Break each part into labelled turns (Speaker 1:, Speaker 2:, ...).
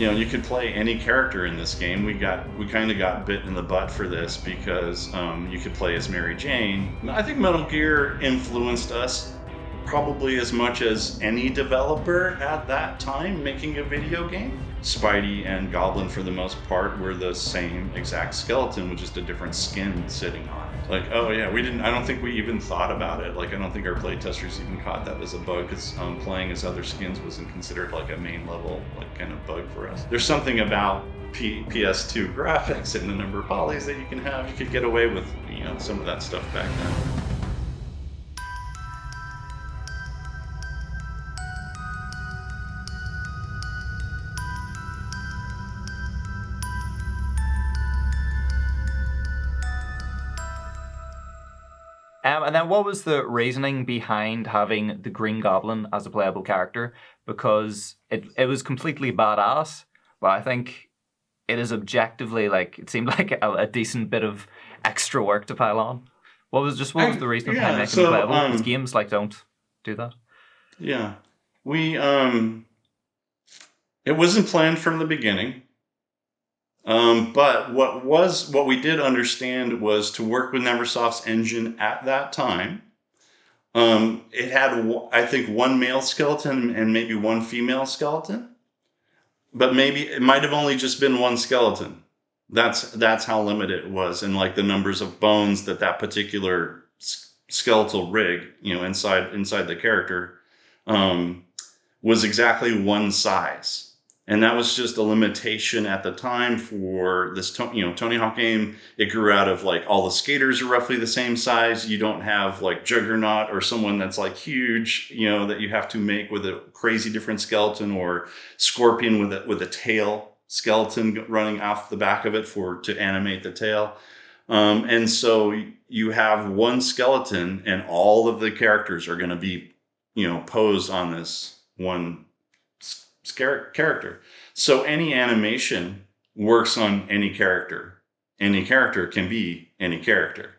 Speaker 1: you could play any character in this game. We kind of got bit in the butt for this because you could play as Mary Jane. I think Metal Gear influenced us probably as much as any developer at that time making a video game. Spidey and Goblin, for the most part, were the same exact skeleton with just a different skin sitting on it. Like, oh yeah, I don't think we even thought about it. Like, I don't think our playtesters even caught that as a bug, because playing as other skins wasn't considered like a main level, like, kind of bug for us. There's something about PS2 graphics and the number of polys that you can have. You could get away with, some of that stuff back then.
Speaker 2: And then what was the reasoning behind having the Green Goblin as a playable character? Because it was completely badass, but I think it is objectively, like, it seemed like a decent bit of extra work to pile on. What was the reason behind making it playable? Because games don't do that.
Speaker 1: Yeah. It wasn't planned from the beginning. But what we did understand was to work with Neversoft's engine at that time. It had, I think, one male skeleton and maybe one female skeleton, but maybe it might have only just been one skeleton. That's how limited it was, and like the numbers of bones that particular skeletal rig, inside the character, was exactly one size. And that was just a limitation at the time for this, Tony Hawk game. It grew out of, like, all the skaters are roughly the same size. You don't have, like, Juggernaut or someone that's, like, huge, that you have to make with a crazy different skeleton, or Scorpion with a tail skeleton running off the back of it to animate the tail. And so you have one skeleton, and all of the characters are going to be, posed on this one character. So any animation works on any character. Any character can be any character.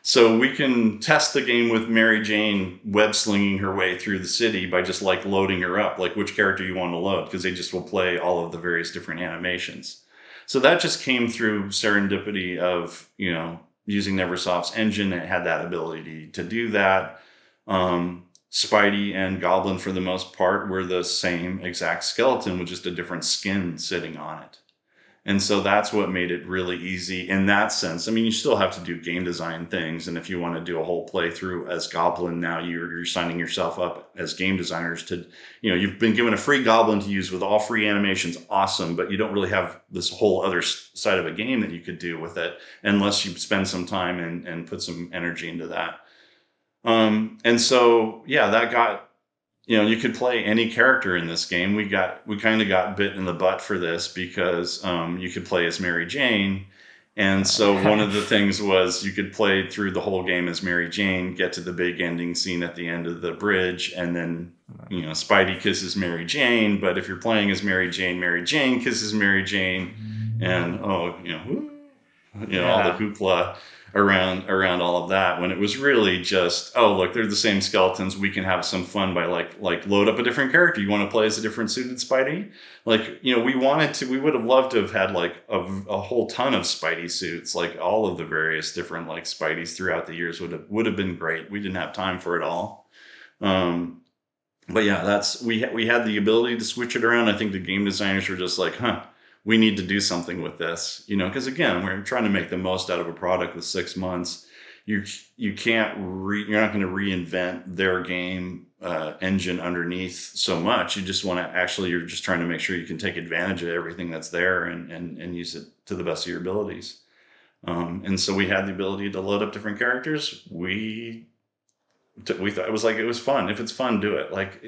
Speaker 1: So we can test the game with Mary Jane web slinging her way through the city by just, like, loading her up, like which character you want to load, because they just will play all of the various different animations. So that just came through serendipity of, using Neversoft's engine. It had that ability to do that. Spidey and Goblin, for the most part, were the same exact skeleton with just a different skin sitting on it. And so that's what made it really easy in that sense. I mean, you still have to do game design things, and if you want to do a whole playthrough as Goblin, now you're signing yourself up as game designers to, you've been given a free Goblin to use with all free animations, awesome, but you don't really have this whole other side of a game that you could do with it unless you spend some time and put some energy into that. And so, yeah, that got, you could play any character in this game. We kind of got bit in the butt for this because you could play as Mary Jane. And so one of the things was you could play through the whole game as Mary Jane, get to the big ending scene at the end of the bridge, and then, Spidey kisses Mary Jane. But if you're playing as Mary Jane kisses Mary Jane, and all the hoopla around all of that, when it was really just, oh, look, they're the same skeletons. We can have some fun by like load up a different character. You want to play as a different suited Spidey? Like, we would have loved to have had, like, a whole ton of Spidey suits, like all of the various different, like, Spideys throughout the years would have been great. We didn't have time for it all. But yeah, we had the ability to switch it around. I think the game designers were just like, we need to do something with this, because again, we're trying to make the most out of a product with 6 months. You can't you're not going to reinvent their game engine underneath so much. You just want to you're just trying to make sure you can take advantage of everything that's there and use it to the best of your abilities. And so we had the ability to load up different characters. We thought it was fun. If it's fun, do it. Like,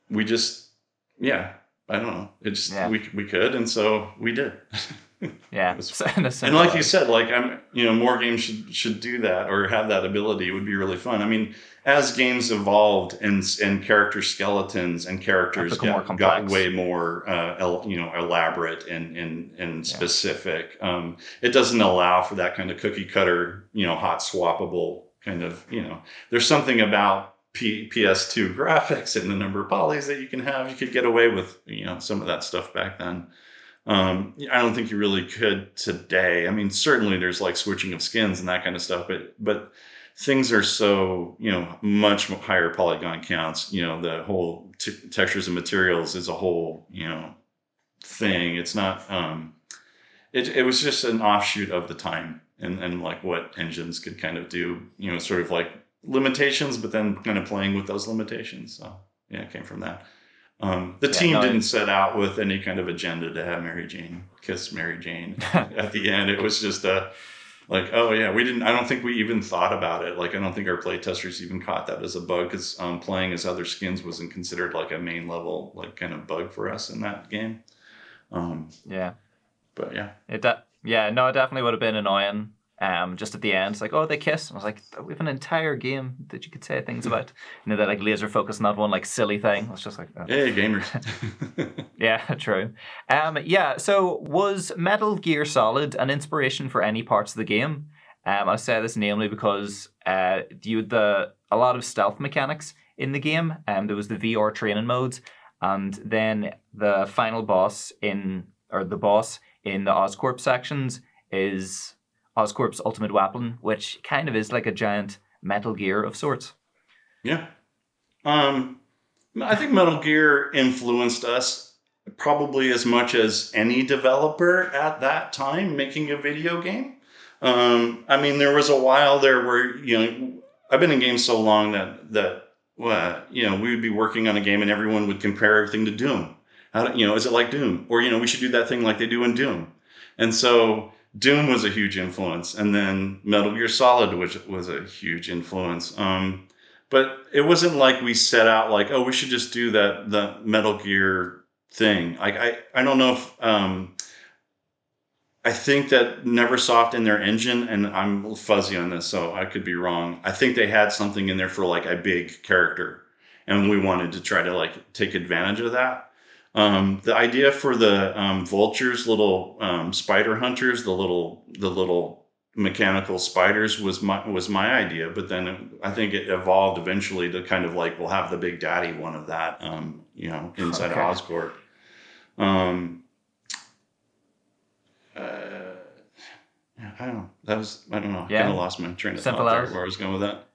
Speaker 1: we just, yeah, I don't know. It just, we could, and so we did.
Speaker 2: Yeah.
Speaker 1: And like you said, like, more games should do that or have that ability. It would be really fun. I mean, as games evolved and character skeletons and characters got way more, elaborate and specific. It doesn't allow for that kind of cookie cutter, hot swappable kind of, there's something about PS2 graphics and the number of polys that you can have, you could get away with, some of that stuff back then. I don't think you really could today. I mean, certainly there's like switching of skins and that kind of stuff, but things are so, much higher polygon counts. The whole textures and materials is a whole, thing. It's not. It was just an offshoot of the time and like what engines could kind of do. Sort of like limitations, but then kind of playing with those limitations. So yeah, it came from that. The team didn't set out with any kind of agenda to have Mary Jane kiss Mary Jane at the end. It was just like, oh yeah, we didn't. I don't think we even thought about it. Like, I don't think our playtesters even caught that as a bug, because playing as other skins wasn't considered like a main level like kind of bug for us in that game.
Speaker 2: Yeah,
Speaker 1: but yeah,
Speaker 2: it definitely would have been annoying. Just at the end, it's like, oh, they kiss. And I was like, we have an entire game that you could say things about. That like laser focus on that one like silly thing. It's just like, oh.
Speaker 1: Hey, gamers.
Speaker 2: Yeah, true. So was Metal Gear Solid an inspiration for any parts of the game? I say this namely because you had a lot of stealth mechanics in the game. There was the VR training modes, and then the final boss in the Oscorp sections is Oscorp's ultimate weapon, which kind of is like a giant Metal Gear of sorts.
Speaker 1: Yeah. I think Metal Gear influenced us probably as much as any developer at that time making a video game. I mean, there was a while there where, I've been in games so long that we would be working on a game and everyone would compare everything to Doom. Is it like Doom? Or, we should do that thing like they do in Doom. And so Doom was a huge influence, and then Metal Gear Solid, which was a huge influence. But it wasn't like we set out like, oh, we should just do the Metal Gear thing. Like I don't know if I think that Neversoft in their engine, and I'm fuzzy on this, so I could be wrong. I think they had something in there for like a big character, and we wanted to try to like take advantage of that. The idea for the vultures, little spider hunters, the little mechanical spiders was my idea. But then I think it evolved eventually to kind of like, we'll have the big daddy one of that, inside Oscorp. I don't know. I don't know. I kind of lost my train of thought there, where I was going with that.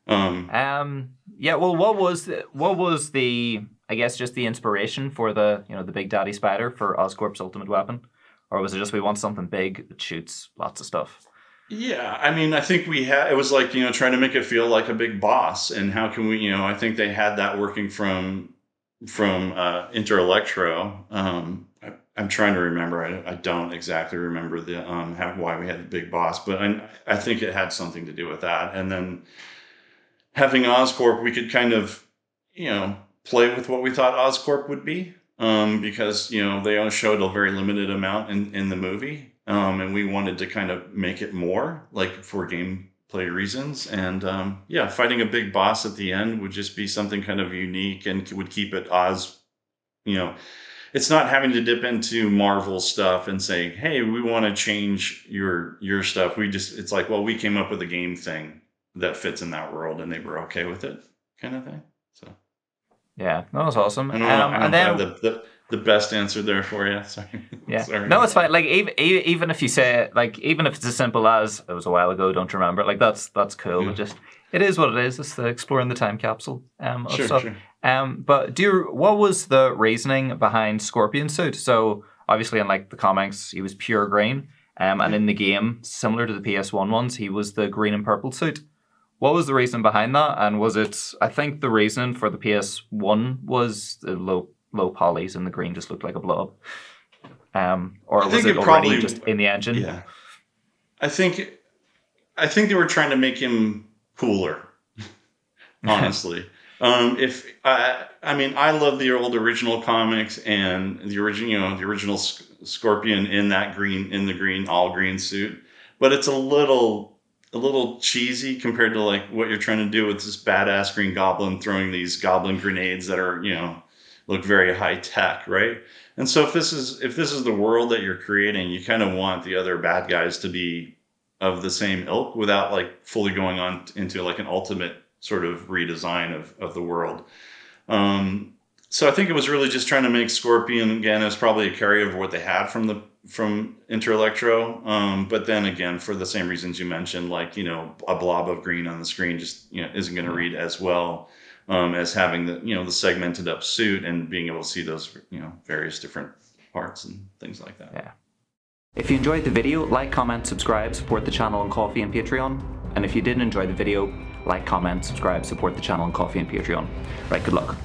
Speaker 2: Well, what was the I guess just the inspiration for the the Big Daddy Spider for Oscorp's ultimate weapon, or was it just we want something big that shoots lots of stuff?
Speaker 1: Yeah, I mean, I think it was like trying to make it feel like a big boss, and how can we I think they had that working from Inter Electro. I'm trying to remember. I don't exactly remember the why we had the big boss, but I think it had something to do with that, and then having Oscorp, we could kind of play with what we thought Oscorp would be, because they only showed a very limited amount in the movie, and we wanted to kind of make it more like for gameplay reasons. And fighting a big boss at the end would just be something kind of unique and would keep it it's not having to dip into Marvel stuff and saying, hey, we want to change your stuff. It's like, well, we came up with a game thing that fits in that world, and they were okay with it, kind of thing. So
Speaker 2: yeah, that was awesome.
Speaker 1: I don't have the best answer there for you. Sorry.
Speaker 2: Yeah.
Speaker 1: Sorry.
Speaker 2: No, it's fine. Like even if you say even if it's as simple as it was a while ago, don't remember. Like that's cool. Yeah. But it is what it is. It's exploring the time capsule of stuff. Sure. But what was the reasoning behind Scorpion's suit? So obviously in like the comics, he was pure green. And in the game, similar to the PS1 ones, he was the green and purple suit. What was the reason behind that? And was it, I think the reason for the PS1 was the low polys and the green just looked like a blob. Or was it already just in the engine?
Speaker 1: Yeah. I think they were trying to make him cooler, honestly. I love the old original comics and the original Scorpion in the green, all green suit, but it's a little cheesy compared to like what you're trying to do with this badass Green Goblin throwing these goblin grenades that are look very high tech, right? And so if this is the world that you're creating, you kind of want the other bad guys to be of the same ilk without like fully going on into like an ultimate sort of redesign of the world. So I think it was really just trying to make Scorpion, again, as probably a carryover of what they had from Inter-Electro. But then again, for the same reasons you mentioned, like, you know, a blob of green on the screen just, you know, isn't going to read as well as having the, you know, the segmented up suit and being able to see those, you know, various different parts and things like that.
Speaker 2: Yeah. If you enjoyed the video, like, comment, subscribe, support the channel on Ko-fi and Patreon. And if you didn't enjoy the video, like, comment, subscribe, support the channel on Ko-fi and Patreon. Right, good luck.